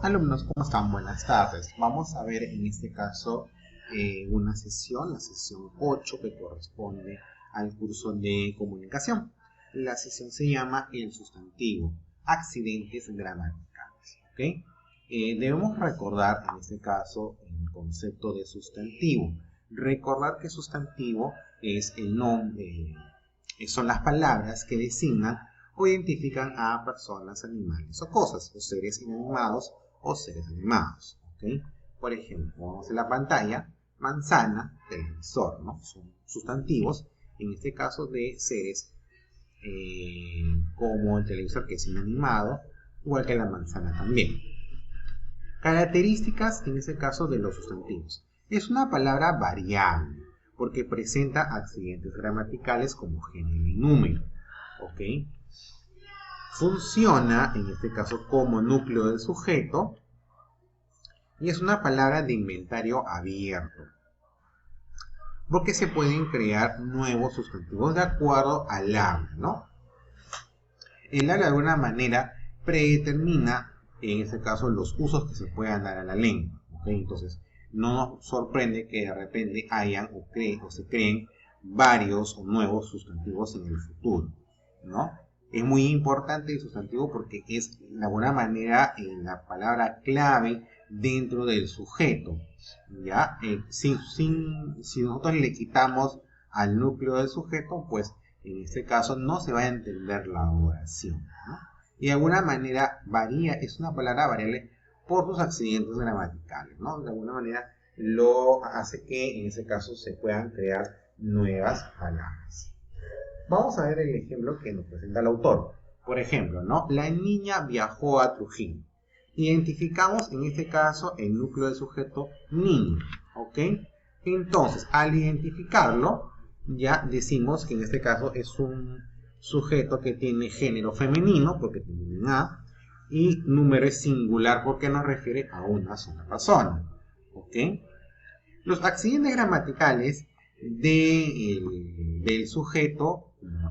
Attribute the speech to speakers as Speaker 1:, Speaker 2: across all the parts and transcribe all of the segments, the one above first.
Speaker 1: Alumnos, ¿cómo están? Buenas tardes. Vamos a ver en este caso una sesión, la sesión 8, que corresponde al curso de comunicación. La sesión se llama el sustantivo, accidentes gramaticales. ¿Okay? Debemos recordar en este caso el concepto de sustantivo. Recordar que sustantivo es el nombre, son las palabras que designan o identifican a personas, animales o cosas, o seres inanimados o seres animados. ¿Okay? Por ejemplo, vamos a la pantalla, manzana, televisor, ¿no? Son sustantivos, en este caso de seres como el televisor, que es inanimado, igual que la manzana también. Características, en este caso, de los sustantivos. Es una palabra variable, porque presenta accidentes gramaticales como género y número. ¿Ok? Funciona, en este caso, como núcleo del sujeto y es una palabra de inventario abierto, porque se pueden crear nuevos sustantivos de acuerdo al habla, ¿no? El habla de alguna manera predetermina, en este caso, los usos que se puedan dar a la lengua. ¿Okay? Entonces, no nos sorprende que de repente hayan o se creen varios o nuevos sustantivos en el futuro, ¿no? Es muy importante el sustantivo porque es de alguna manera la palabra clave dentro del sujeto, ¿ya? Si nosotros le quitamos al núcleo del sujeto, pues en este caso no se va a entender la oración, ¿no? Y de alguna manera varía, es una palabra variable por sus accidentes gramaticales, ¿no? De alguna manera lo hace que en ese caso se puedan crear nuevas palabras. Vamos a ver el ejemplo que nos presenta el autor. Por ejemplo, ¿no? La niña viajó a Trujillo. Identificamos en este caso el núcleo del sujeto niño. ¿Ok? Entonces, al identificarlo, ya decimos que en este caso es un sujeto que tiene género femenino, porque tiene un A, y número es singular porque nos refiere a una sola persona. ¿Ok? Los accidentes gramaticales del sujeto,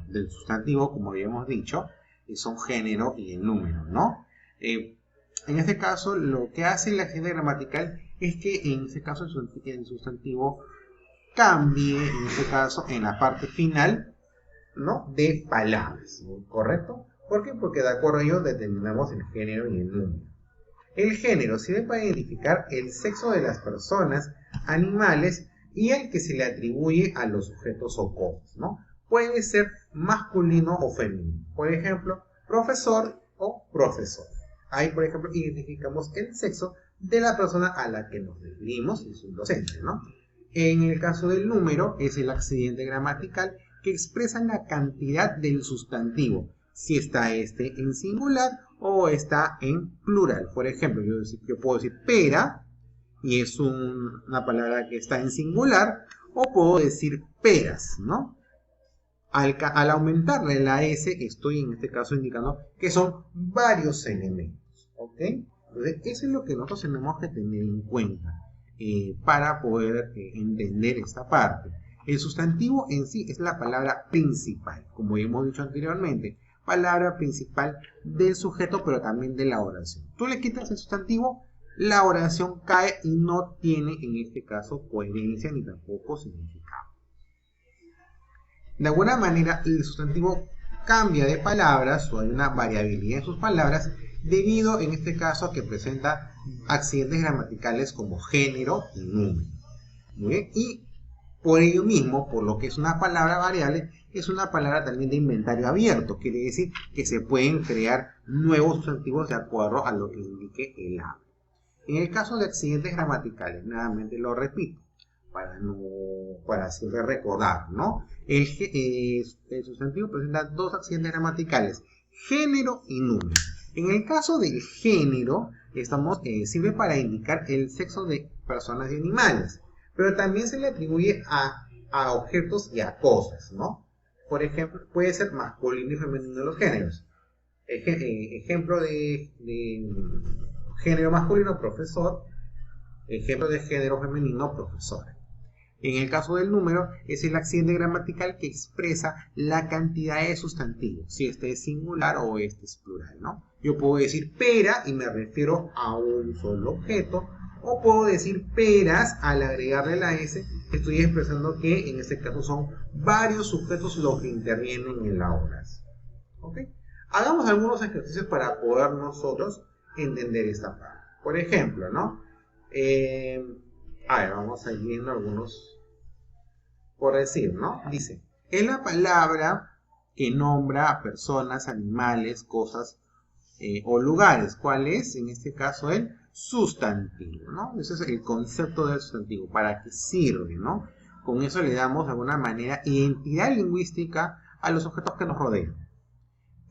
Speaker 1: del sustantivo, como habíamos dicho, son género y el número, ¿no? En este caso, lo que hace el accidente gramatical es que en este caso el sustantivo cambie, en este caso, en la parte final, ¿no? De palabras, ¿correcto? ¿Por qué? Porque de acuerdo a ello determinamos el género y el número. El género sirve para identificar el sexo de las personas, animales y el que se le atribuye a los sujetos o cosas, ¿no? Puede ser masculino o femenino. Por ejemplo, profesor o profesor. Ahí, por ejemplo, identificamos el sexo de la persona a la que nos referimos y es un docente, ¿no? En el caso del número, es el accidente gramatical que expresa la cantidad del sustantivo, si está este en singular o está en plural. Por ejemplo, yo puedo decir pera y es una palabra que está en singular, o puedo decir peras, ¿no? Al aumentarle la S, estoy en este caso indicando que son varios elementos, ¿ok? Entonces, eso es lo que nosotros tenemos que tener en cuenta para poder entender esta parte. El sustantivo en sí es la palabra principal, como hemos dicho anteriormente, palabra principal del sujeto, pero también de la oración. Tú le quitas el sustantivo, la oración cae y no tiene en este caso coherencia ni tampoco significado. De alguna manera, el sustantivo cambia de palabras o hay una variabilidad en sus palabras debido, en este caso, a que presenta accidentes gramaticales como género y número. Muy bien. Y por ello mismo, por lo que es una palabra variable, es una palabra también de inventario abierto. Quiere decir que se pueden crear nuevos sustantivos de acuerdo a lo que indique el habla. En el caso de accidentes gramaticales, nuevamente lo repito, para siempre recordar, ¿no? El sustantivo presenta dos accidentes gramaticales, género y número. En el caso del género, sirve para indicar el sexo de personas y animales, pero también se le atribuye a objetos y a cosas, ¿no? Por ejemplo, puede ser masculino y femenino los géneros. Ejemplo de género masculino, profesor. Ejemplo de género femenino, profesora. En el caso del número, es el accidente gramatical que expresa la cantidad de sustantivos, si este es singular o este es plural, ¿no? Yo puedo decir pera y me refiero a un solo objeto, o puedo decir peras al agregarle la S, estoy expresando que en este caso son varios sujetos los que intervienen en la oración. ¿Ok? Hagamos algunos ejercicios para poder nosotros entender esta parte. Por ejemplo, ¿no? A ver, vamos a ir viendo algunos, por decir, ¿no? Dice, es la palabra que nombra a personas, animales, cosas o lugares. ¿Cuál es? En este caso el sustantivo, ¿no? Ese es el concepto del sustantivo. ¿Para qué sirve, no? Con eso le damos de alguna manera identidad lingüística a los objetos que nos rodean.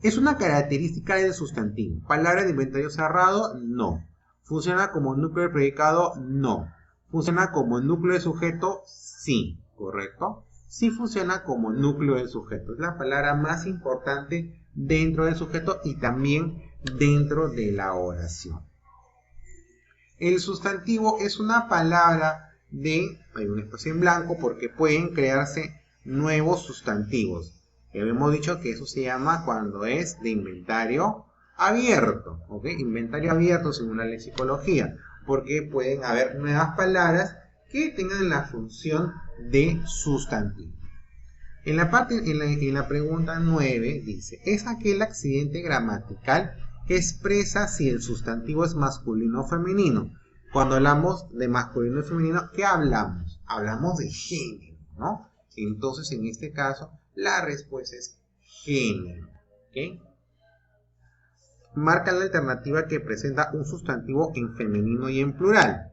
Speaker 1: ¿Es una característica del sustantivo? ¿Palabra de inventario cerrado? No. ¿Funciona como núcleo de predicado? No. ¿Funciona como núcleo de sujeto? Sí. ¿Correcto? Sí funciona como núcleo del sujeto. Es la palabra más importante dentro del sujeto y también dentro de la oración. El sustantivo es una palabra hay un espacio en blanco porque pueden crearse nuevos sustantivos. Hemos dicho que eso se llama cuando es de inventario abierto, ¿ok? Inventario abierto según la lexicología, porque pueden haber nuevas palabras que tengan la función de sustantivo. En la pregunta 9 dice, ¿es aquel accidente gramatical que expresa si el sustantivo es masculino o femenino? Cuando hablamos de masculino y femenino, ¿qué hablamos? Hablamos de género, ¿no? Entonces, en este caso, la respuesta es género, ¿ok? Marca la alternativa que presenta un sustantivo en femenino y en plural.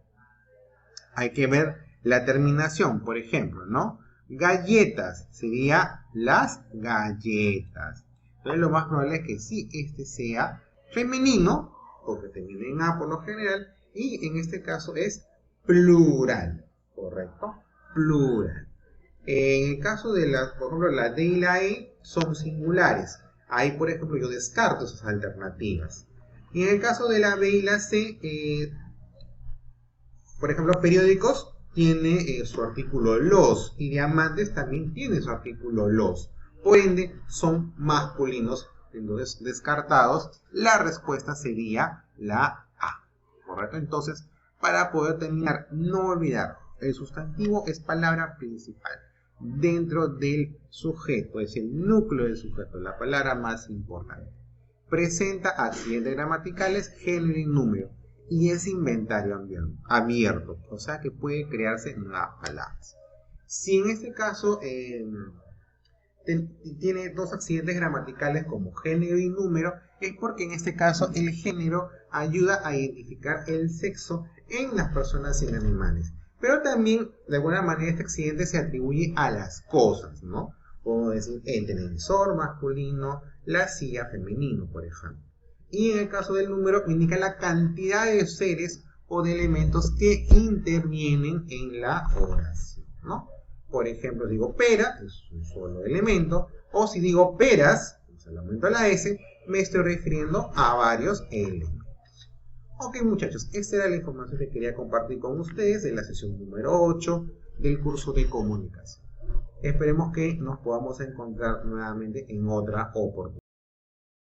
Speaker 1: Hay que ver la terminación, por ejemplo, ¿no? Galletas sería las galletas. Entonces, lo más probable es que sí, este sea femenino, porque termina en A por lo general, y en este caso es plural, ¿correcto? Plural. En el caso de por ejemplo, la D y la E son singulares. Ahí, por ejemplo, yo descarto esas alternativas. Y en el caso de la B y la C, por ejemplo, periódicos tiene su artículo los, y diamantes también tiene su artículo los. Por ende, son masculinos. Entonces, descartados, la respuesta sería la A. ¿Correcto? Entonces, para poder terminar, no olvidar, el sustantivo es palabra principal dentro del sujeto, es el núcleo del sujeto, la palabra más importante. Presenta accidentes gramaticales, género y número, y es inventario abierto, o sea que puede crearse nuevas palabras. Si en este caso tiene dos accidentes gramaticales como género y número, es porque en este caso el género ayuda a identificar el sexo en las personas y en animales. Pero también, de alguna manera, este accidente se atribuye a las cosas, ¿no? Como decir, el televisor masculino, la silla femenino, por ejemplo. Y en el caso del número, indica la cantidad de seres o de elementos que intervienen en la oración, ¿no? Por ejemplo, digo pera, es un solo elemento, o si digo peras, se le aumento la S, me estoy refiriendo a varios elementos. Ok, muchachos, esta era la información que quería compartir con ustedes de la sesión número 8 del curso de comunicación. Esperemos que nos podamos encontrar nuevamente en otra oportunidad.